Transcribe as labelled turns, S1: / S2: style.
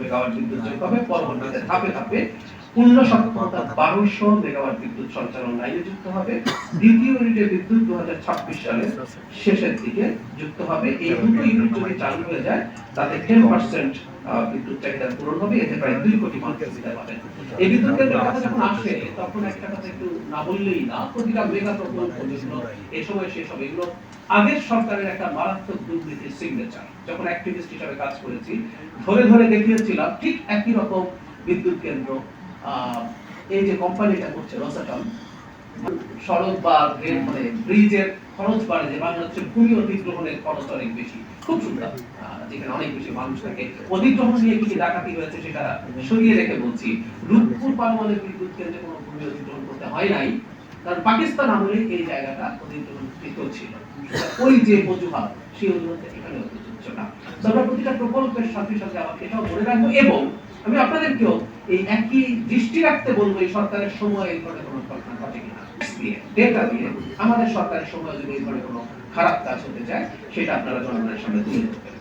S1: Megawatt বিদ্যুৎ যুক্ত হবে। পরবর্তীতে ধাপে ধাপে পূর্ণ সক্ষমতা 1200 মেগাওয়াট বিদ্যুৎ সঞ্চালন লাইনে যুক্ত হবে। দ্বিতীয় ইউনিটের বিদ্যুৎ 2026 সালের শেষের দিকে যুক্ত হবে। এই দুটো ইউনিট যদি চালু হয়ে যায় তাতে 10% বিদ্যুৎ চাহিদা পূরণ হবে। এতে প্রায় 2 কোটি মানুষ সুবিধা পাবেন। এই বিদ্যুৎ কেন্দ্রের কথা যখন আসে তখন একটা কথা একটু না বললেই না, প্রতিটা মেগা প্রকল্প যেগুলো এই সময় শেষ হবে এগুলো আগের সরকারের একটা মারাত্মক দুর্নীতির সিগনেচার। যখন অ্যাক্টিভিস্ট হিসেবে কাজ করেছি ধরে ধরে দেখিয়েছিলাম ঠিক একই রকম বিদ্যুৎ কেন্দ্র এই যে কোম্পানিটা করছে রসাটম, সড়ক বা মানে ব্রিজের খরচ বাড়ে যে বাংলাদেশের ভূমি অধিগ্রহণের খরচ অনেক বেশি, খুব সুন্দর, যেখানে অনেক বেশি মানুষ থাকে। অধিগ্রহণ নিয়ে কি ডাকাতি হয়েছে সেটা সরিয়ে রেখে বলছি, রূপপুর পারমাণবিক বিদ্যুৎ কেন্দ্রে কোনো ভূমি অধিগ্রহণ করতে হয় নাই, কারণ পাকিস্তান আমলে এই জায়গাটা অধিগ্রহণ ছিল। ওই যে অজুহাত সেই অজুহাত এখানে প্রযোজ্য না। আমরা প্রতিটা প্রকল্পের সাথে সাথে আমাকে এটাও ধরে রাখবো এবং আমি আপনাদেরকেও এই একই দৃষ্টি রাখতে বলবো এই সরকারের সময় এই ধরনের কোনো ঘটনা ঘটে কিনা, ডেটা দিয়ে আমাদের সরকারের সময় যদি এই ধরনের কোনো খারাপ কাজ হতে যায় সেটা আপনারা জনগণের সামনে তুলে ধরবেন।